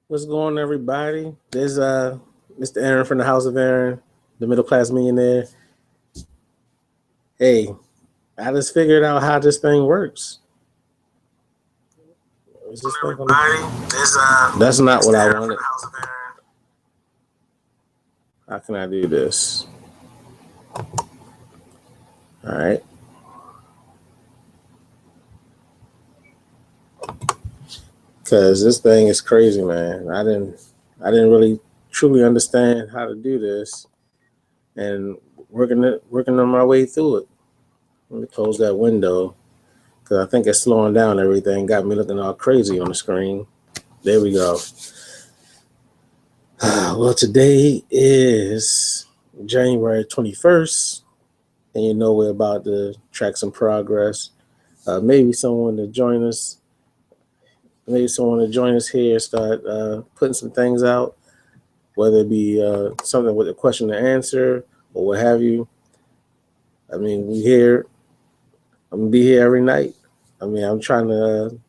What's going on, everybody? There's Mr. Aaron from the House of Aaron, the middle class millionaire. Hey, I just figured out how this thing works. Is this thing That's not what I wanted. How can I do this? All right. Cause this thing is crazy, man. I didn't really truly understand how to do this, and working on my way through it. Let me close that window because I think it's slowing down everything. Got me looking all crazy on the screen. There we go. Well, today is January 21st, and you know we're about to track some progress. Maybe someone to join us. Maybe someone to join us here, start putting some things out, whether it be something with a question to answer or what have you. I mean, we here. I'm gonna be here every night. I mean, I'm trying to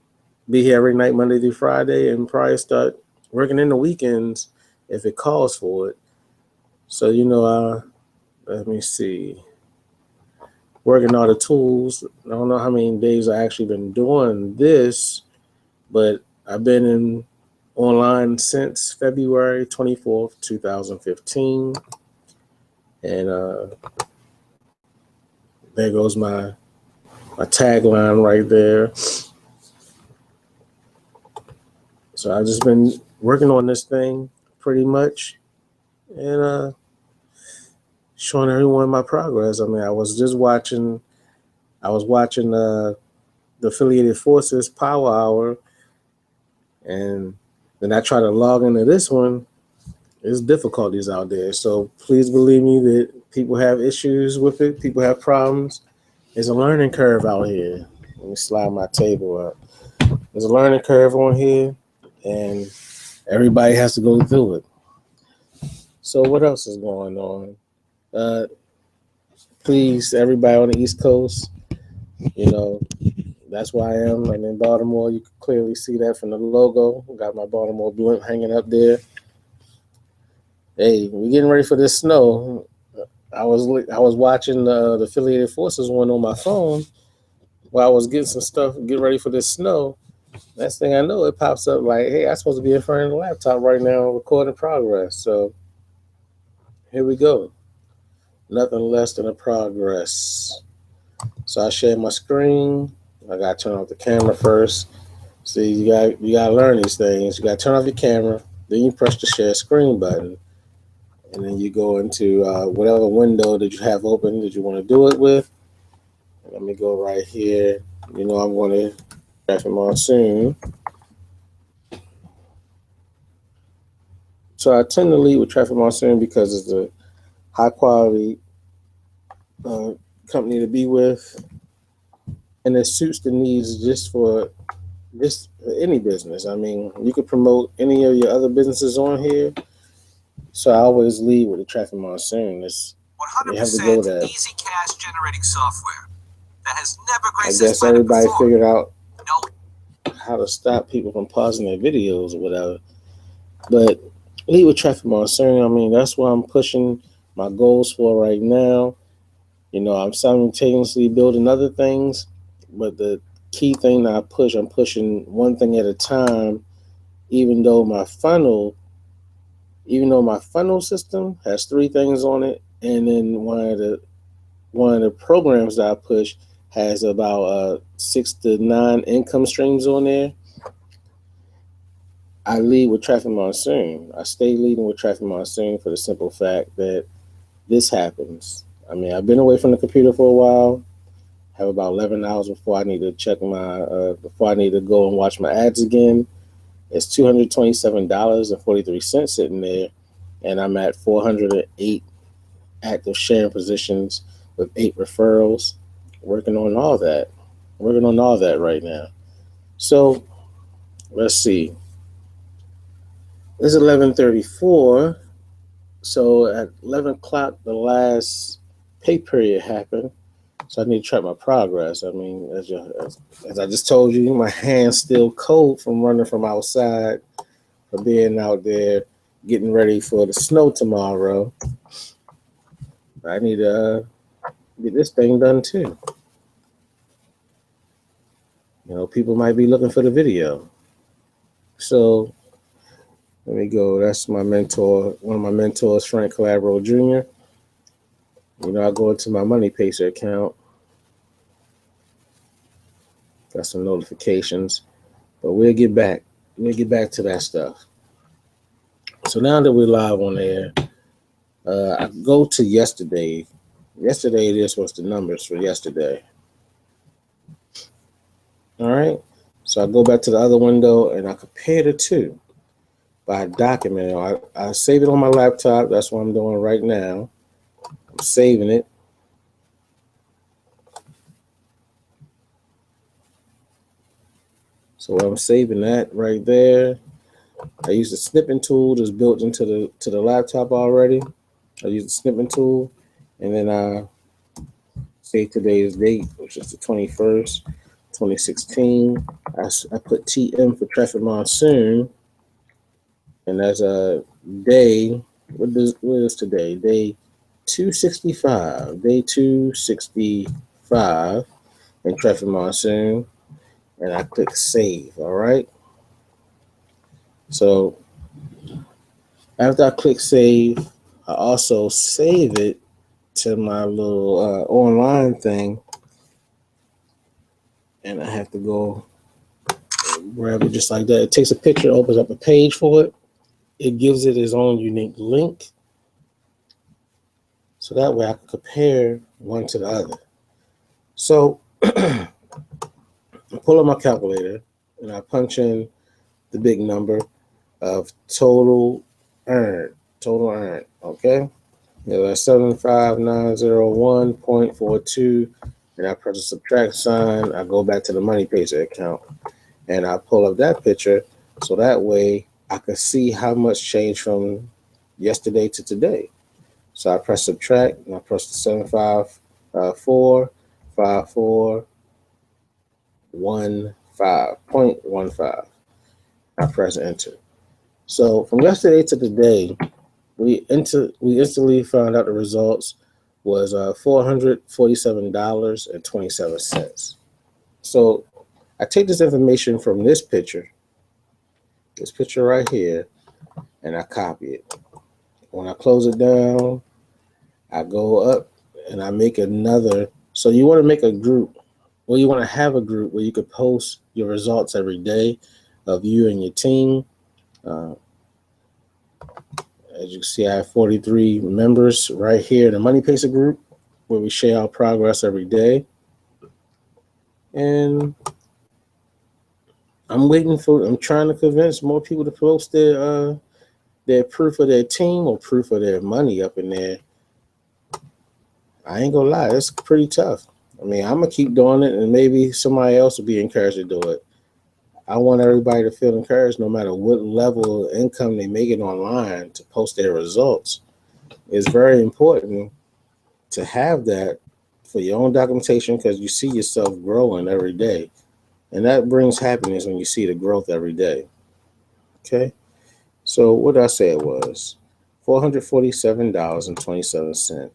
be here every night, Monday through Friday, and probably start working in the weekends if it calls for it. So, let me see. Working all the tools. I don't know how many days I actually been doing this, but I've been in online since February 24th, 2015. And there goes my tagline right there. So I've just been working on this thing pretty much, and showing everyone my progress. I mean, I was watching the Affiliated Forces Power Hour, and then I try to log into this one. There's difficulties out there, so please believe me that people have issues with it. People have problems. There's a learning curve out here. Let me slide my table up. There's a learning curve on here, and everybody has to go through it. So what else is going on? Uh, Please, everybody on the East Coast, you know, that's why I am. I'm in Baltimore. You can clearly see that from the logo. Got my Baltimore blimp hanging up there. Hey, we're getting ready for this snow. I was watching the Affiliated Forces one on my phone while I was getting some stuff, getting ready for this snow. Next thing I know, it pops up like, "Hey, I'm supposed to be in front of the laptop right now, recording progress." So here we go. Nothing less than a progress. So I share my screen. I gotta turn off the camera first. See, you gotta learn these things. You gotta turn off your camera, then you press the share screen button, and then you go into whatever window that you have open that you want to do it with. Let me go right here. I'm going to graphic monsoon. So I tend to lead with Traffic Monsoon because it's a high quality uh, company to be with, and it suits the needs just any business. I mean, you could promote any of your other businesses on here. So I always lead with the Traffic Monsoon. You have to go there. Easy cash generating software that has never graced. I guess everybody figured out how to stop people from pausing their videos or whatever. But lead with Traffic Monsoon. I mean, that's what I'm pushing my goals for right now. I'm simultaneously building other things, but the key thing that I'm pushing one thing at a time, even though my funnel system has three things on it, and then one of the programs that I push has about 6 to 9 income streams on there. I lead with Traffic Monsoon. I stay leading with Traffic Monsoon for the simple fact that this happens. I mean, I've been away from the computer for a while. Have about 11 hours before I need to before I need to go and watch my ads again. It's $227.43 sitting there, and I'm at 408 active sharing positions with 8 referrals. Working on all that right now. So let's see. It's 11:34. So at 11 o'clock, the last pay period happened. So I need to track my progress. I mean, as I just told you, my hand's still cold from running from outside for being out there getting ready for the snow tomorrow. I need to get this thing done too. You know, people might be looking for the video. So let me go. That's my mentor, one of my mentors, Frank Calabro Jr. You know, I go into my Money Pacer account. Got some notifications, but we'll get back. We'll get back to that stuff. So now that we're live on air, I go to yesterday. Yesterday, this was the numbers for yesterday. All right. So I go back to the other window and I compare the two by document. I save it on my laptop. That's what I'm doing right now. I'm saving it. So I'm saving that right there. I use the snipping tool that's built into the laptop already. I use the snipping tool, and then I save today's date, which is the 21st, 2016. I put TM for traffic monsoon, and that's a day. What is today? Day 265. Day 265 in traffic monsoon, and I click save. All right. So after I click save, I also save it to my little online thing, and I have to go grab it just like that. It takes a picture, opens up a page for it. It gives it its own unique link, so that way I can compare one to the other. So I pull up my calculator and I punch in the big number of total earned. Okay. Yeah, that's 75901.42, and I press the subtract sign. I go back to the Money Pacer account, and I pull up that picture, so that way I can see how much changed from yesterday to today. So I press subtract, and I press the 754.15. I press enter. So from yesterday to today, we instantly found out the results was $447.27. So I take this information from this picture right here, and I copy it. When I close it down, I go up and I make another. So you want to make a group, or you want to have a group where you could post your results every day of you and your team. As you can see, I have 43 members right here in the Money Pacer group, where we share our progress every day. And I'm trying to convince more people to post their proof of their team or proof of their money up in there. I ain't gonna lie, it's pretty tough. I mean, I'm gonna keep doing it, and maybe somebody else will be encouraged to do it. I want everybody to feel encouraged, no matter what level of income they make it online, to post their results. It's very important to have that for your own documentation, because you see yourself growing every day. And that brings happiness when you see the growth every day. Okay? So what did I say it was? $447.27.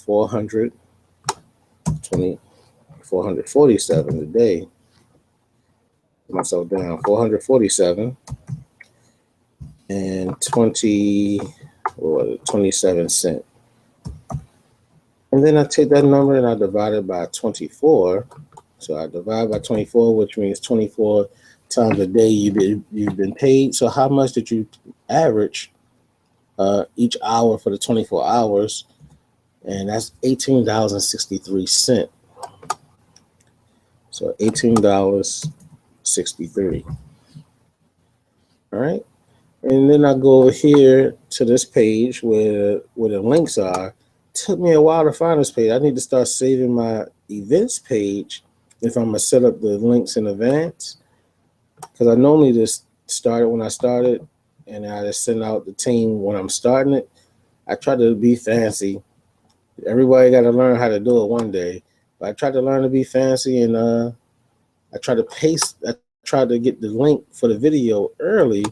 447 today. Myself down 447 and 27 cents. And then I take that number and I divide it by 24. So I divide by 24, which means 24 times a day you've been paid. So how much did you average each hour for the 24 hours? And that's $18.63. So $18.63. All right. And then I go over here to this page where the links are. It took me a while to find this page. I need to start saving my events page if I'm going to set up the links in advance. Because I normally just start it when I started, and I just send out the team when I'm starting it. I try to be fancy. Everybody got to learn how to do it one day. But I try to learn to be fancy, and I try to get the link for the video early,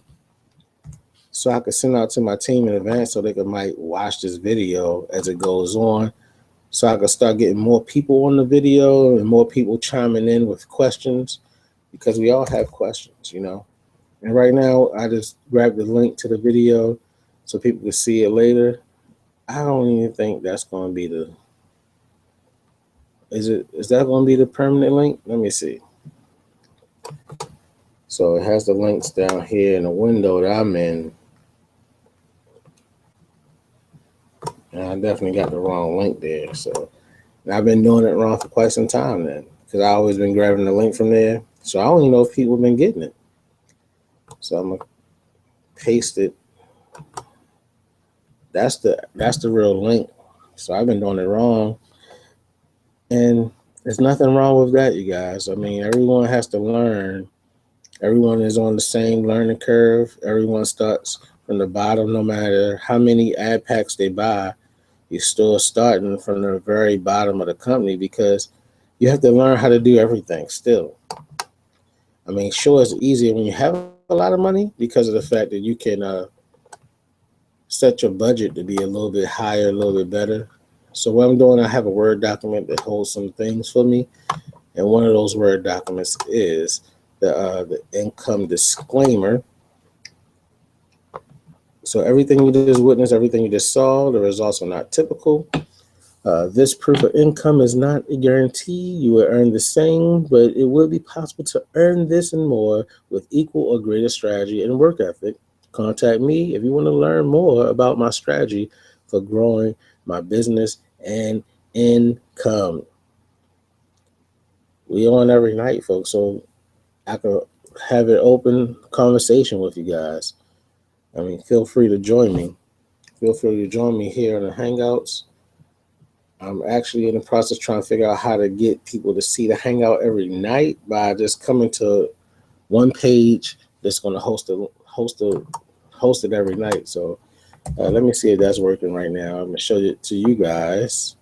so I could send out to my team in advance so they might watch this video as it goes on. So I could start getting more people on the video and more people chiming in with questions, because we all have questions, you know. And right now, I just grabbed the link to the video so people can see it later. I don't even think that's going to be the. Is that going to be the permanent link? Let me see. So it has the links down here in the window that I'm in. And I definitely got the wrong link there. So I've been doing it wrong for quite some time then, because I always been grabbing the link from there. So I don't even know if people have been getting it. So I'm gonna paste it. That's the real link. So I've been doing it wrong. And there's nothing wrong with that, you guys. I mean, everyone has to learn. Everyone is on the same learning curve. Everyone starts from the bottom, no matter how many ad packs they buy. You're still starting from the very bottom of the company, because you have to learn how to do everything still. I mean, sure, it's easier when you have a lot of money because of the fact that you can set your budget to be a little bit higher, a little bit better. So what I'm doing, I have a Word document that holds some things for me. And one of those Word documents is the income disclaimer. So everything you just witnessed, everything you just saw, the results are not typical. This proof of income is not a guarantee you will earn the same, but it will be possible to earn this and more with equal or greater strategy and work ethic. Contact me if you want to learn more about my strategy for growing my business and income. We on every night, folks, so I can have an open conversation with you guys. I mean, feel free to join me. Feel free to join me here in the Hangouts. I'm actually in the process trying to figure out how to get people to see the Hangout every night by just coming to one page that's going to host it every night. So let me see if that's working right now. I'm going to show it to you guys.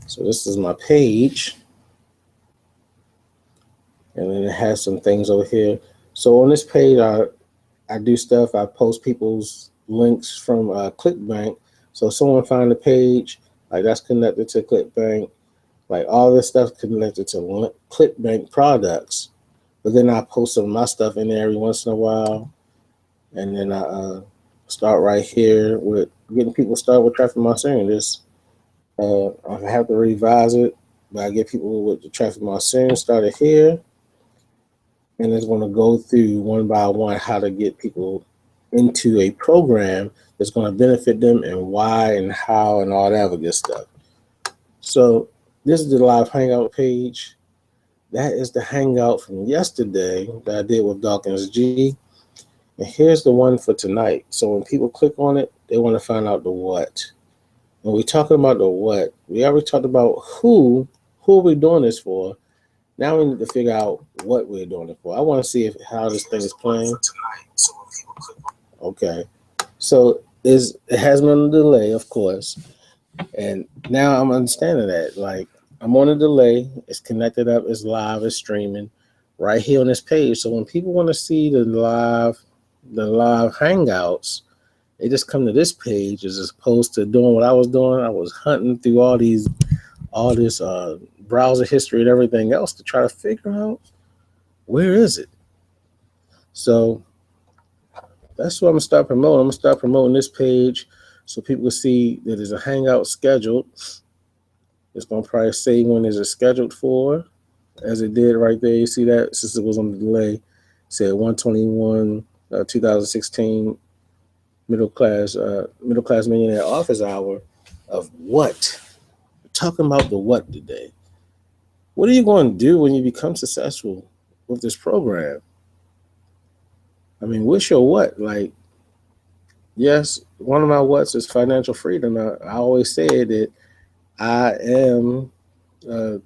So this is my page, and then it has some things over here. So on this page, I do stuff. I post people's links from ClickBank. So if someone find a page like that's connected to ClickBank, like all this stuff connected to ClickBank products. But then I post some of my stuff in there every once in a while, and then I start right here with getting people started with traffic marketing. I have to revise it, but I get people with the traffic marketing started here, and it's going to go through one by one how to get people into a program that's going to benefit them and why and how and all that other good stuff. So this is the live Hangout page. That is the Hangout from yesterday that I did with Dawkins G. And here's the one for tonight. So when people click on it, they want to find out the what. When we're talking about the what, we already talked about who are we doing this for. Now we need to figure out what we're doing it for. I want to see how this thing is playing. Okay. So it has been on a delay, of course. And now I'm understanding that. Like, I'm on a delay. It's connected up. It's live. It's streaming right here on this page. So when people want to see the live Hangouts, they just come to this page as opposed to doing what I was doing. I was hunting through all this browser history and everything else to try to figure out where is it. So that's what I'm gonna start promoting. I'm gonna start promoting this page so people can see that there's a Hangout scheduled. It's gonna probably say when is it scheduled for, as it did right there. You see that since it was on the delay, it said 121 2016 middle class millionaire office hour of what? We're talking about the what today. What are you going to do when you become successful with this program? I mean, what's your what? Like, yes, one of my what's is financial freedom. I always say that I am about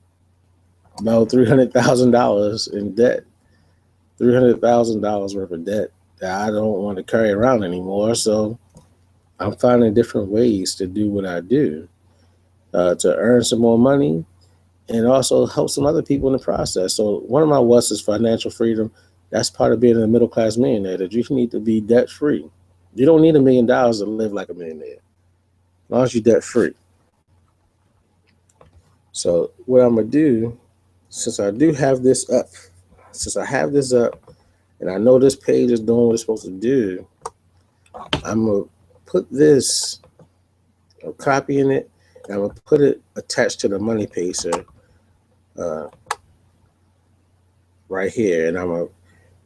$300,000 in debt, $300,000 worth of debt that I don't want to carry around anymore. So I'm finding different ways to do what I do, to earn some more money and also help some other people in the process. So one of my what's is financial freedom. That's part of being a middle class millionaire, that you need to be debt free. You don't need $1 million to live like a millionaire, as long as you're debt free. So what I'm gonna do, since I do have this up, since I have this up, and I know this page is doing what it's supposed to do, I'm gonna put this, I'm copying it, and I'm gonna put it attached to the money pacer right here, and I'm gonna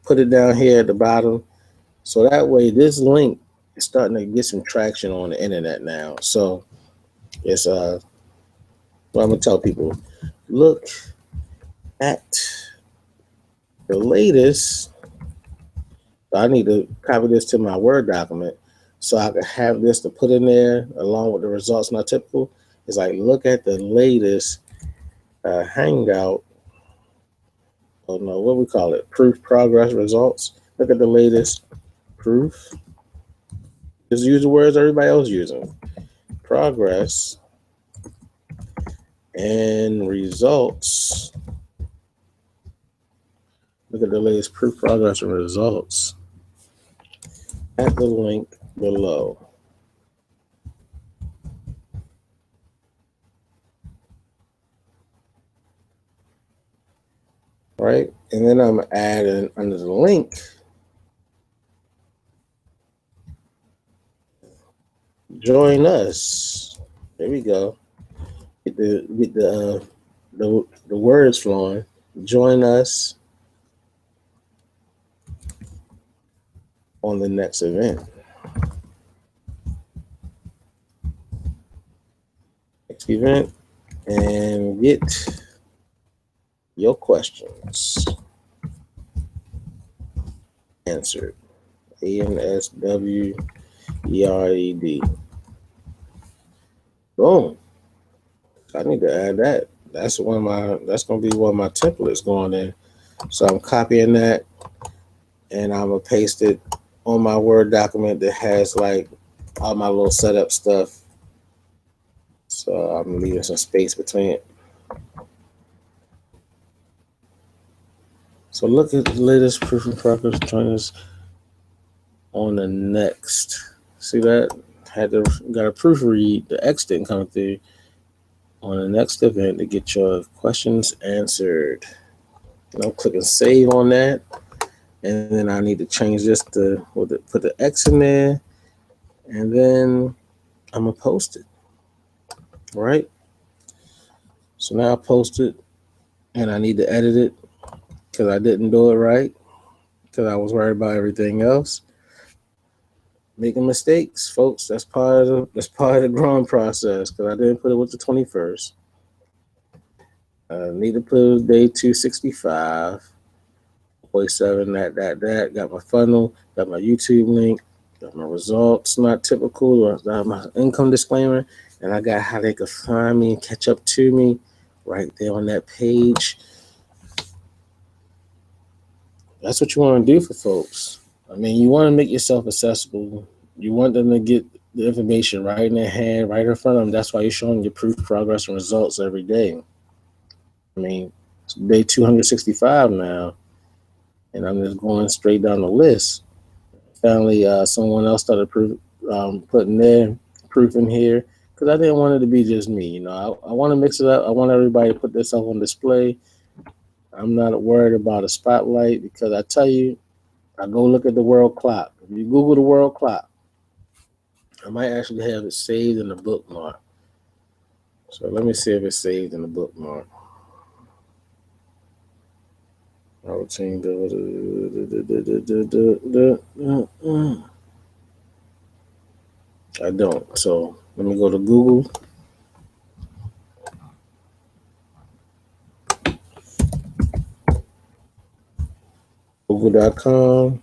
put it down here at the bottom, so that way this link is starting to get some traction on the internet now. So it's what I'm gonna tell people: look at the latest. I need to copy this to my Word document so I can have this to put in there along with the results not typical. It's like, look at the latest Hangout. Oh no, what we call it? Proof progress results. Look at the latest proof. Just use the words everybody else using. Progress and results. Look at the latest proof progress and results at the link below. Right? And then I'm adding under the link, join us. There we go. Get the words flowing. Join us on the next event. Next event, and get your questions answered. ANSWERED. Boom. I need to add that. That's gonna be one of my templates going in. So I'm copying that and I'm gonna paste it on my Word document that has like all my little setup stuff. So I'm leaving some space between it. So look at the latest proof of progress. Join us on the next. See that? Got to proofread. The X didn't come through. On the next event to get your questions answered. And I'm clicking save on that. And then I need to change this to put the X in there. And then I'm going to post it. Right? So now I post it. And I need to edit it because I didn't do it right. Because I was worried about everything else. Making mistakes, folks. That's part of the growing process. Because I didn't put it with the 21st. Need to put day 265. 47. That. Got my funnel. Got my YouTube link. Got my results not typical. Got my income disclaimer. And I got how they could find me and catch up to me right there on that page. That's what you want to do for folks. I mean, you want to make yourself accessible. You want them to get the information right in their hand, right in front of them. That's why you're showing your proof, progress, and results every day. I mean, it's day 265 now, and I'm just going straight down the list. Finally, someone else started putting their proof in here because I didn't want it to be just me. You know, I want to mix it up. I want everybody to put themselves on display. I'm not worried about a spotlight because I tell you, I go look at the world clock. If you Google the world clock, I might actually have it saved in the bookmark. So let me see if it's saved in the bookmark. Routine. I don't. So let me go to Google. Google.com.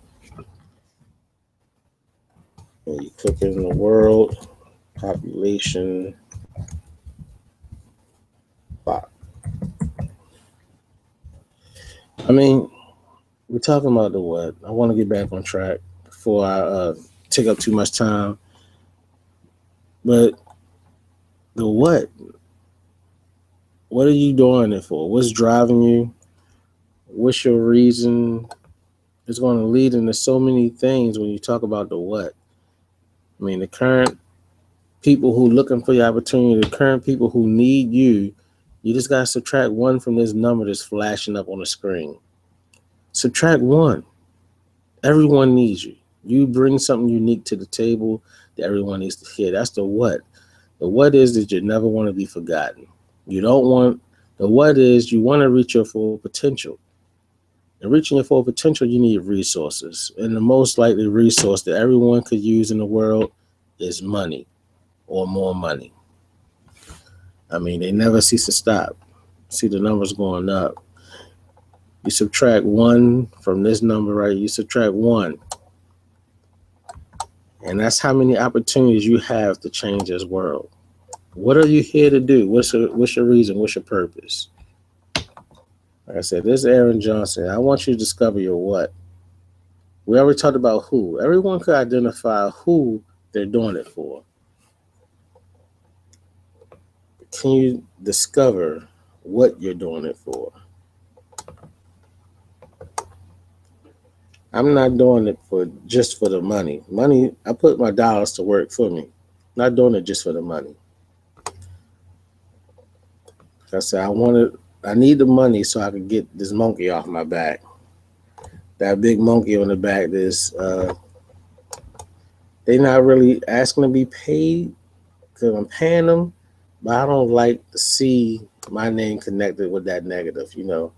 And you click in the world population clock. I mean, we're talking about the what. I want to get back on track before I take up too much time. But the what? What are you doing it for? What's driving you? What's your reason? It's going to lead into so many things when you talk about the what. I mean, the current people who looking for your opportunity, the current people who need you, you just got to subtract one from this number that's flashing up on the screen. Subtract one. Everyone needs you. You bring something unique to the table that everyone needs to hear. That's the what. The what is that you never want to be forgotten. You don't want, the what is you want to reach your full potential. And reaching your full potential, you need resources. And the most likely resource that everyone could use in the world is money or more money. I mean, they never cease to stop. See the numbers going up. You subtract one from this number, right? You subtract one. And that's how many opportunities you have to change this world. What are you here to do? What's your reason? What's your purpose? Like I said, this is Aaron Johnson. I want you to discover your what. We already talked about who. Everyone could identify who they're doing it for. Can you discover what you're doing it for? I'm not doing it just for the money. Money, I put my dollars to work for me. Not doing it just for the money. Like I said, I need the money so I can get this monkey off my back. That big monkey on the back, they're not really asking to be paid because I'm paying them, but I don't like to see my name connected with that negative, you know.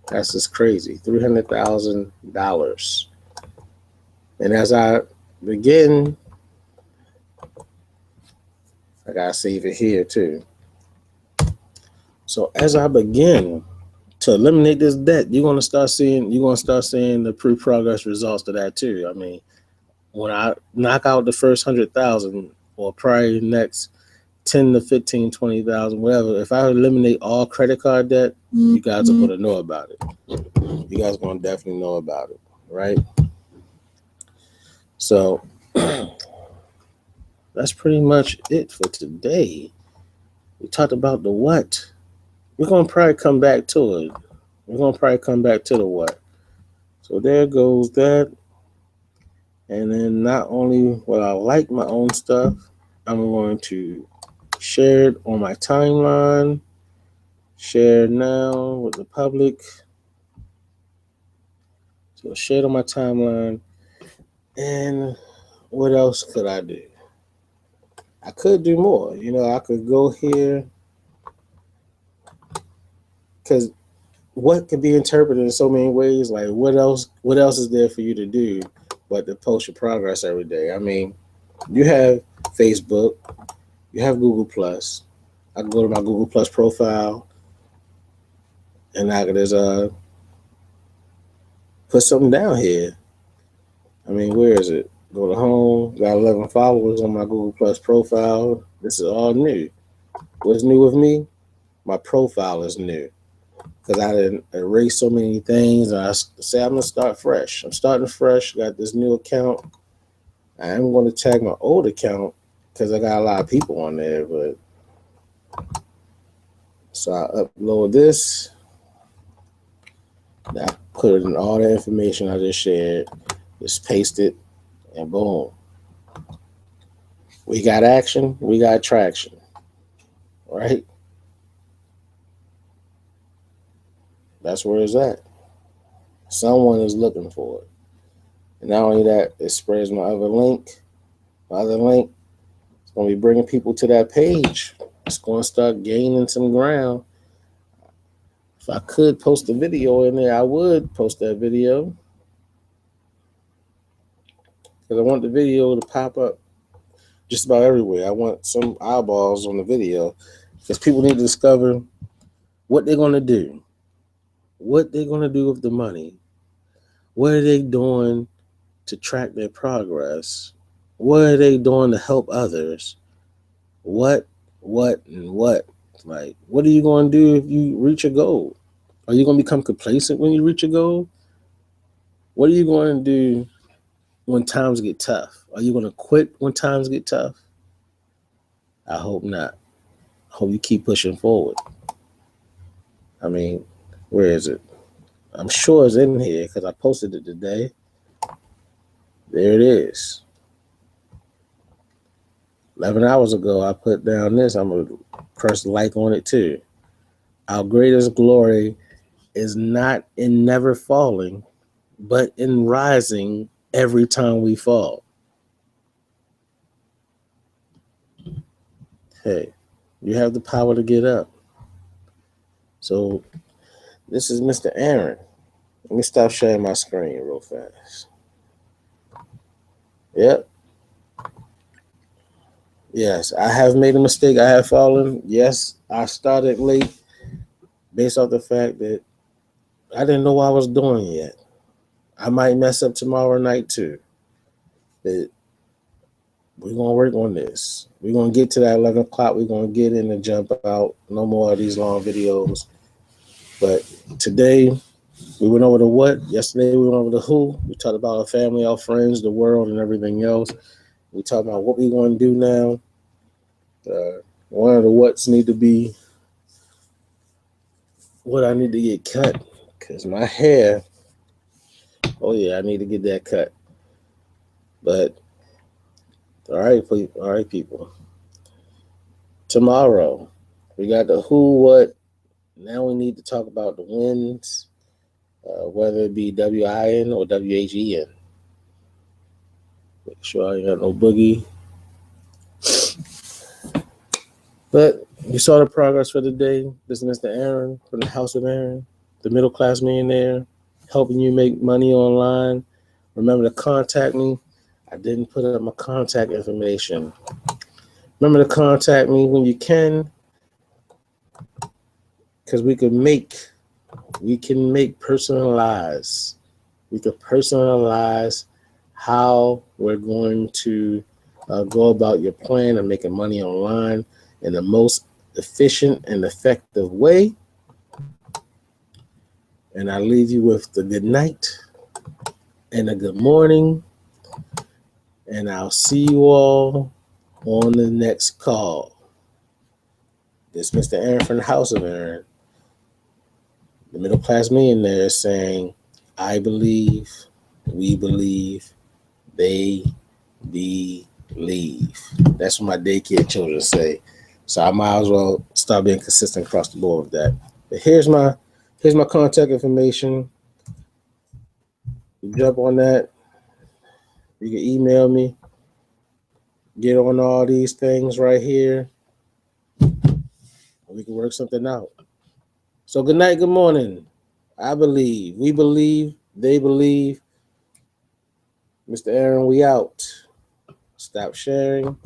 That's just crazy. $300,000. And as I begin, I gotta save it here too. So as I begin to eliminate this debt, you're gonna start seeing the pre-progress results of that too. I mean, when I knock out the first 100,000 or probably next 10 to 15, 20,000, whatever, if I eliminate all credit card debt, you guys are gonna know about it. You guys are gonna definitely know about it, right? So that's pretty much it for today. We talked about the what. We're gonna probably come back to it. We're gonna probably come back to the what. So there goes that. And then not only will I like my own stuff, I'm going to share it on my timeline, share it now with the public. So share it on my timeline. And what else could I do? I could do more. You know, I could go here because what can be interpreted in so many ways. Like what else is there for you to do but to post your progress every day? I mean, you have Facebook, you have Google Plus. I can go to my Google Plus profile and I can just put something down here. I mean, where is it? Go to home, got 11 followers on my Google Plus profile. This is all new. What's new with me? My profile is new. Because I didn't erase so many things. And I say I'm going to start fresh. I'm starting fresh. Got this new account. I am going to tag my old account because I got a lot of people on there. But so I upload this. I put in all the information I just shared. Just paste it. And boom. We got action. We got traction. Right? That's where it's at. Someone is looking for it. And not only that, it spreads my other link. My other link is going to be bringing people to that page. It's going to start gaining some ground. If I could post a video in there, I would post that video. Because I want the video to pop up just about everywhere. I want some eyeballs on the video. Because people need to discover what they're going to do. What they're going to do with the money. What are they doing to track their progress? What are they doing to help others? What? Like, what are you going to do if you reach a goal? Are you going to become complacent when you reach a goal? What are you going to do when times get tough? Are you going to quit when times get tough? I hope not. I hope you keep pushing forward. I mean, where is it? I'm sure it's in here because I posted it today. There it is. 11 hours ago, I put down this. I'm going to press like on it too. Our greatest glory is not in never falling, but in rising every time we fall. Hey, you have the power to get up. So this is Mr. Aaron. Let me stop sharing my screen real fast. Yep. Yes, I have made a mistake. I have fallen. Yes, I started late based off the fact that I didn't know what I was doing yet. I might mess up tomorrow night too. But we're going to work on this. We're going to get to that 11 o'clock. We're going to get in and jump out. No more of these long videos. But today, we went over the what. Yesterday, we went over the who. We talked about our family, our friends, the world, and everything else. We talked about what we're going to do now. One of the what's need to be what I need to get cut. Because my hair, oh yeah, I need to get that cut. But, all right, people. Tomorrow, we got the who, what. Now we need to talk about the wins, whether it be WIN or WHEN. Make sure I ain't got no boogie. But you saw the progress for the day. This is Mr. Aaron from the House of Aaron, the middle class millionaire, helping you make money online. Remember to contact me. I didn't put up my contact information. Remember to contact me when you can, because we can make personalized. We can personalize how we're going to go about your plan of making money online in the most efficient and effective way. And I leave you with the good night and a good morning. And I'll see you all on the next call. This is Mr. Aaron from the House of Aaron, the middle class millionaire, saying, I believe, we believe, they believe. That's what my daycare children say. So I might as well start being consistent across the board with that. But here's my contact information. You jump on that. You can email me. Get on all these things right here. We can work something out. So good night, good morning. I believe, we believe, they believe. Mr. Aaron, we out. Stop sharing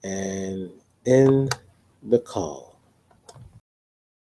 and end the call.